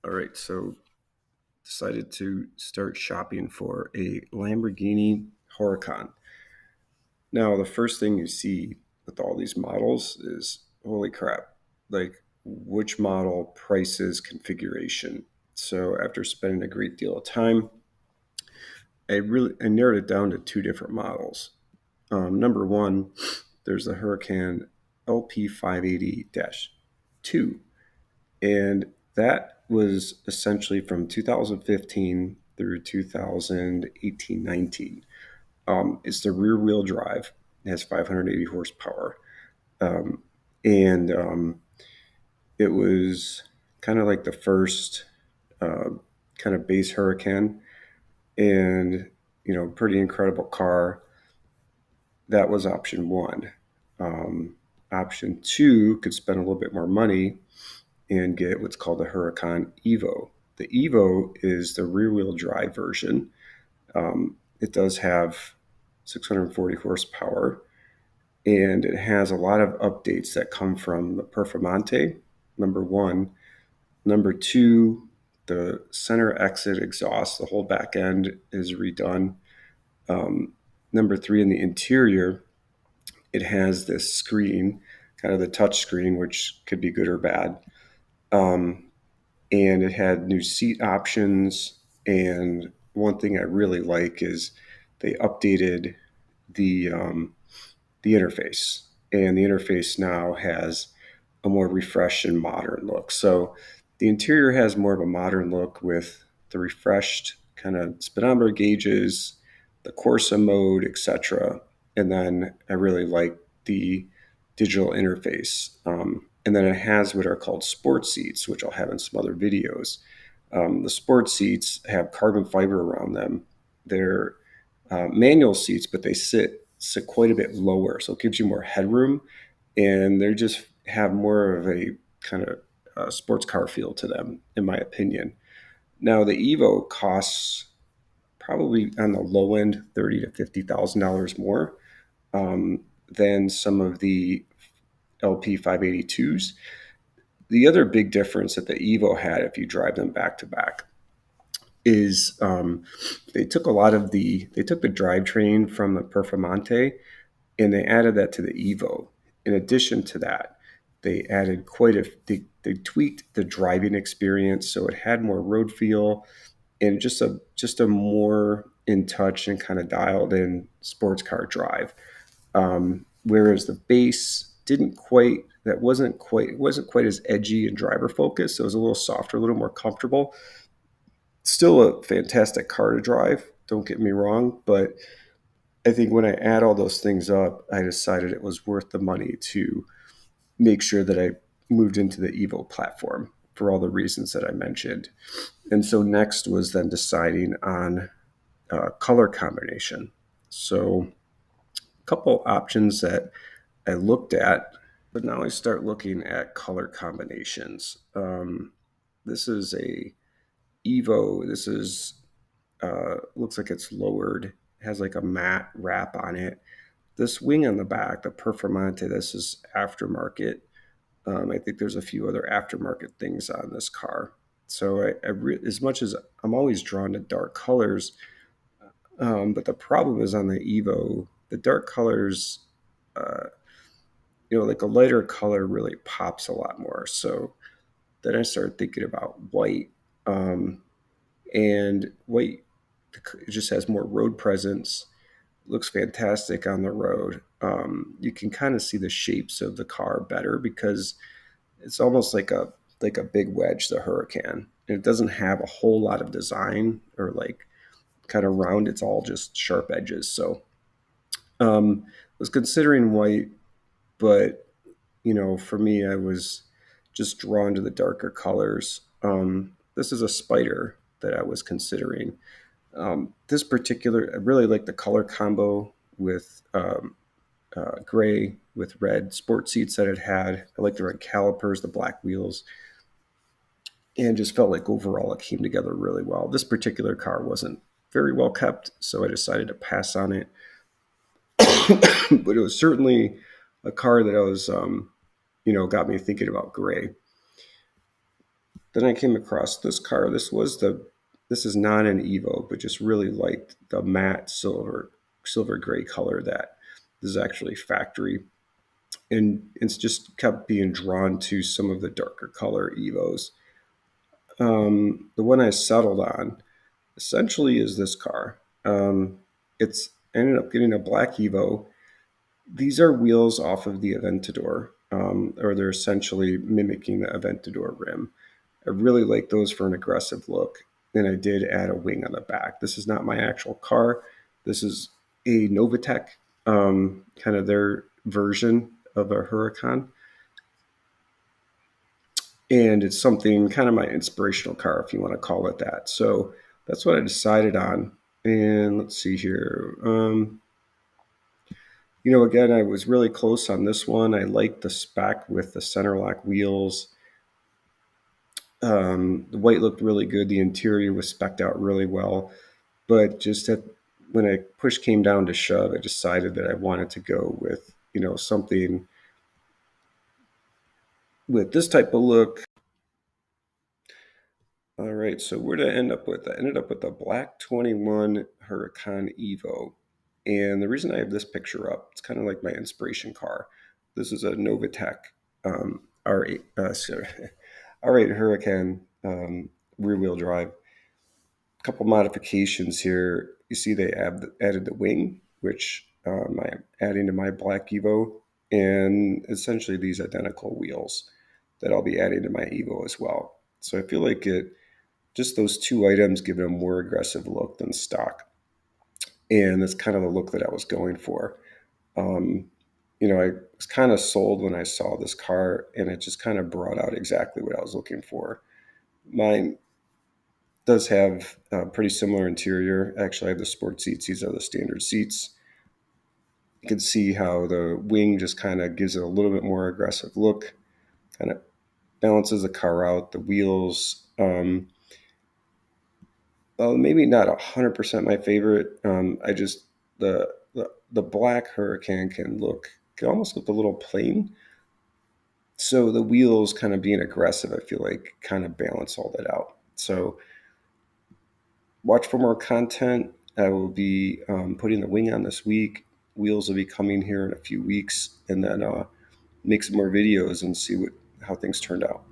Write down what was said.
All right, so decided to start shopping for a Lamborghini Huracan. Now, the first thing you see with all these models is holy crap, like which model, prices, configuration. So after spending a great deal of time, I narrowed it down to two different models. Number one, there's the Huracan LP 580 2, and that was essentially from 2015 through 2018-19. It's the rear wheel drive. It has 580 horsepower. Um, and It was kind of like the first uh, kind of base Huracan, and pretty incredible car. That was option one. Option two could spend a little bit more money and get what's called the Huracan EVO. The EVO is the rear wheel drive version. It does have 640 horsepower, and it has a lot of updates that come from the Performante, number one. Number two, the center exit exhaust, the whole back end is redone. Number three, in the interior, it has this screen, kind of the touch screen, which could be good or bad. Um, and it had new seat options. And one thing I really like is they updated the um, the interface, and the interface now has a more refreshed and modern look. So the interior has more of a modern look with the refreshed kind of speedometer gauges, the Corsa mode, etc. And then I really like the digital interface. And then it has what are called sports seats, which I'll have in some other videos. The sports seats have carbon fiber around them. They're manual seats, but they sit quite a bit lower, so it gives you more headroom, and they just have more of a kind of sports car feel to them, in my opinion. Now, the Evo costs probably on the low end $30,000 to $50,000 more than some of the LP 582s. The other big difference that the Evo had, if you drive them back to back, is they took the drivetrain from the Performante and they added that to the Evo. In addition to that, they tweaked the driving experience so it had more road feel and just a more in touch and kind of dialed in sports car drive. Whereas the base didn't quite that wasn't quite as edgy and driver focused. So it was a little softer, a little more comfortable. Still a fantastic car to drive, don't get me wrong, but I think when I add all those things up, I decided it was worth the money to make sure that I moved into the Evo platform for all the reasons that I mentioned. And so next was then deciding on color combination. So a couple options that I looked at, but now I start looking at color combinations. This is a Evo. This is looks like it's lowered. It has like a matte wrap on it. This wing on the back, the Performante, this is aftermarket. I think there's a few other aftermarket things on this car. So as much as I'm always drawn to dark colors, but the problem is on the Evo, the dark colors, uh, like a lighter color really pops a lot more. So then I started thinking about white, um, and white it just has more road presence, looks fantastic on the road. You can kind of see the shapes of the car better because it's almost like a big wedge, the Huracan. And it doesn't have a whole lot of design or like kind of round. It's all just sharp edges. So I was considering white, but for me, I was just drawn to the darker colors. This is a spyder that I was considering. This particular, I really like the color combo with gray with red sport seats that it had. I like the red calipers, the black wheels, and just felt like overall it came together really well. This particular car wasn't very well kept, so I decided to pass on it. But it was certainly a car that got me thinking about gray. Then I came across this car. This is not an Evo, but just really liked the matte silver gray color that this is actually factory, and it's just kept being drawn to some of the darker color Evos. The one I settled on essentially is this car. It's ended up getting a black Evo. These are wheels off of the Aventador, or they're essentially mimicking the Aventador rim. I really like those for an aggressive look. And I did add a wing on the back. This is not my actual car. This is a Novatech, kind of their version of a Huracan. And it's something kind of my inspirational car, if you want to call it that. So that's what I decided on. And let's see here. Again, I was really close on this one. I liked the spec with the center lock wheels. The white looked really good. The interior was specced out really well. But when I push came down to shove, I decided that I wanted to go with, something with this type of look. All right, so where did I end up with? I ended up with a black 21 Huracan EVO. And the reason I have this picture up, it's kind of like my inspiration car. This is a Novatech R8, sorry, R8 Huracan rear wheel drive. A couple modifications here. You see they added the wing, which I'm adding to my black Evo, and essentially these identical wheels that I'll be adding to my Evo as well. So I feel like just those two items give it a more aggressive look than stock. And that's kind of the look that I was going for. Um, I was kind of sold when I saw this car, and it just kind of brought out exactly what I was looking for. Mine does have a pretty similar interior. Actually, I have the sport seats. These are the standard seats. You can see how the wing just kind of gives it a little bit more aggressive look, kind of balances the car out. The wheels, well, maybe not 100% my favorite. I just the black Huracan can almost look a little plain. So the wheels kind of being aggressive, I feel like kind of balance all that out. So watch for more content. I will be putting the wing on this week. Wheels will be coming here in a few weeks, and then make some more videos and see how things turned out.